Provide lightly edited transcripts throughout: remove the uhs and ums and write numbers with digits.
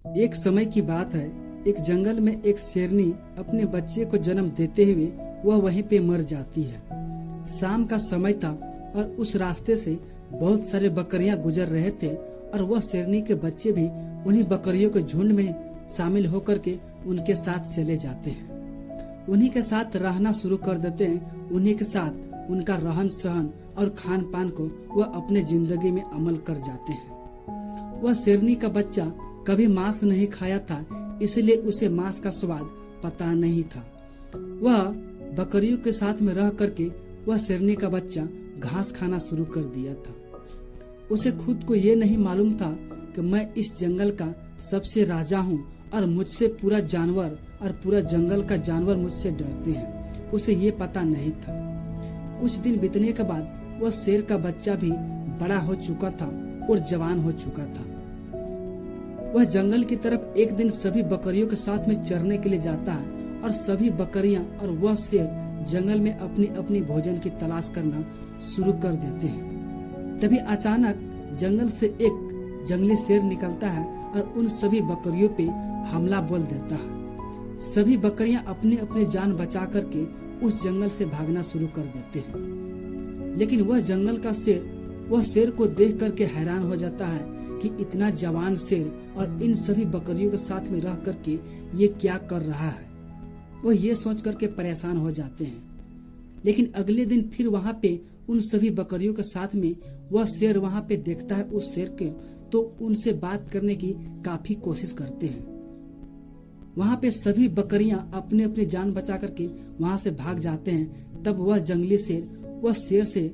एक समय की बात है, एक जंगल में एक शेरनी अपने बच्चे को जन्म देते हुए वह वहीं पे मर जाती है। शाम का समय था और उस रास्ते से बहुत सारे बकरियां गुजर रहे थे और वह शेरनी के बच्चे भी उन्हीं बकरियों के झुंड में शामिल होकर के उनके साथ चले जाते हैं। उन्हीं के साथ रहना शुरू कर देते हैं। उन्हीं के साथ उनका रहन सहन और खान पान को वह अपने जिंदगी में अमल कर जाते हैं। वह शेरनी का बच्चा कभी मांस नहीं खाया था, इसलिए उसे मांस का स्वाद पता नहीं था। वह बकरियों के साथ में रह करके वह शेरनी का बच्चा घास खाना शुरू कर दिया था। उसे खुद को ये नहीं मालूम था कि मैं इस जंगल का सबसे राजा हूँ और मुझसे पूरा जानवर और पूरा जंगल का जानवर मुझसे डरते हैं। उसे ये पता नहीं था। कुछ दिन बीतने के बाद वह शेर का बच्चा भी बड़ा हो चुका था और जवान हो चुका था। वह जंगल की तरफ एक दिन सभी बकरियों के साथ में चरने के लिए जाता है और सभी बकरियां और वह शेर जंगल में अपनी अपनी भोजन की तलाश करना शुरू कर देते हैं। तभी अचानक जंगल से एक जंगली शेर निकलता है और उन सभी बकरियों पे हमला बोल देता है। सभी बकरियां अपनी अपनी जान बचा करके उस जंगल से भागना शुरू कर देते हैं। लेकिन वह जंगल का शेर वह शेर को देख करके हैरान हो जाता है कि इतना जवान शेर और इन सभी बकरियों के साथ में रह करके ये क्या कर रहा है। वह ये सोच करके परेशान हो जाते हैं। लेकिन अगले दिन फिर वहाँ पे उन सभी बकरियों के साथ में वह शेर वहाँ पे देखता है उस शेर के, तो उनसे बात करने की काफी कोशिश करते हैं। वहाँ पे सभी बकरियां अपने अपनी जान बचा करके वहाँ से भाग जाते हैं। तब वह जंगली शेर वह शेर से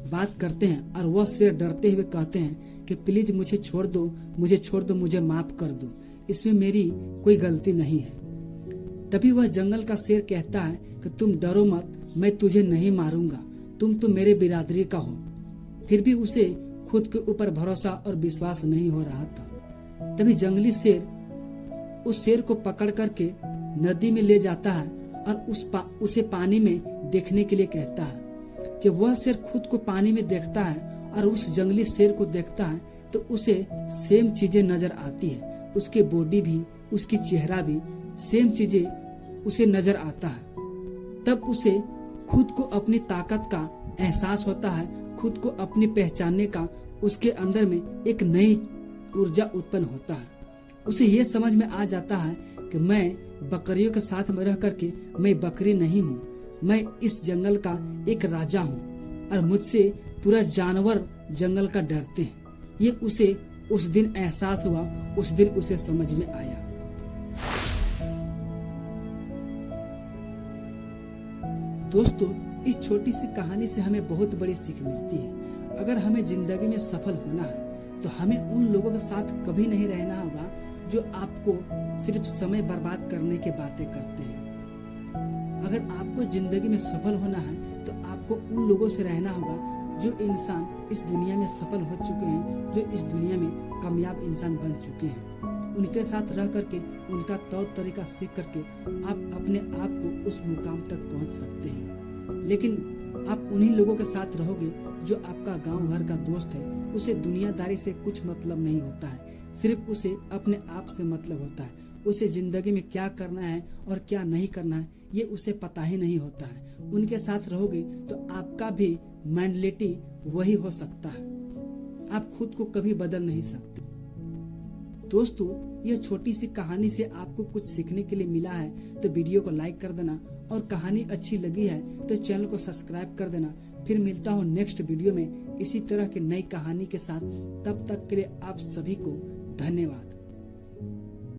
बात करते हैं और वह शेर डरते हुए कहते हैं कि प्लीज मुझे छोड़ दो, मुझे माफ कर दो, इसमें मेरी कोई गलती नहीं है। तभी वह जंगल का शेर कहता है कि तुम डरो मत, मैं तुझे नहीं मारूंगा, तुम तो मेरे बिरादरी का हो। फिर भी उसे खुद के ऊपर भरोसा और विश्वास नहीं हो रहा था। तभी जंगली शेर उस शेर को पकड़ करके नदी में ले जाता है और उसे पानी में देखने के लिए कहता है। जब वह शेर खुद को पानी में देखता है और उस जंगली शेर को देखता है तो उसे सेम चीजें नजर आती है। उसके बॉडी भी, उसकी चेहरा भी सेम चीजें उसे नजर आता है। तब उसे खुद को अपनी ताकत का एहसास होता है, खुद को अपनी पहचानने का उसके अंदर में एक नई ऊर्जा उत्पन्न होता है। उसे ये समझ में आ जाता है कि मैं बकरियों के साथ में रह करके मैं बकरी नहीं हूँ, मैं इस जंगल का एक राजा हूँ और मुझसे पूरा जानवर जंगल का डरते हैं। ये उसे उस दिन एहसास हुआ, उस दिन उसे समझ में आया। दोस्तों, इस छोटी सी कहानी से हमें बहुत बड़ी सीख मिलती है। अगर हमें जिंदगी में सफल होना है तो हमें उन लोगों के साथ कभी नहीं रहना होगा जो आपको सिर्फ समय बर्बाद करने की बातें करते हैं। अगर आपको जिंदगी में सफल होना है तो आपको उन लोगों से रहना होगा जो इंसान इस दुनिया में सफल हो चुके हैं, जो इस दुनिया में कामयाब इंसान बन चुके हैं। उनके साथ रह करके, उनका तौर तरीका सीख करके आप अपने आप को उस मुकाम तक पहुंच सकते हैं। लेकिन आप उन्हीं लोगों के साथ रहोगे जो आपका गांव घर का दोस्त है, उसे दुनियादारी से कुछ मतलब नहीं होता है, सिर्फ उसे अपने आप से मतलब होता है। उसे जिंदगी में क्या करना है और क्या नहीं करना है ये उसे पता ही नहीं होता है। उनके साथ रहोगे तो आपका भी मेंटलिटी वही हो सकता है, आप खुद को कभी बदल नहीं सकते। दोस्तों, यह छोटी सी कहानी से आपको कुछ सीखने के लिए मिला है तो वीडियो को लाइक कर देना, और कहानी अच्छी लगी है तो चैनल को सब्सक्राइब कर देना। फिर मिलता हूँ नेक्स्ट वीडियो में इसी तरह की नई कहानी के साथ। तब तक के लिए आप सभी को धन्यवाद।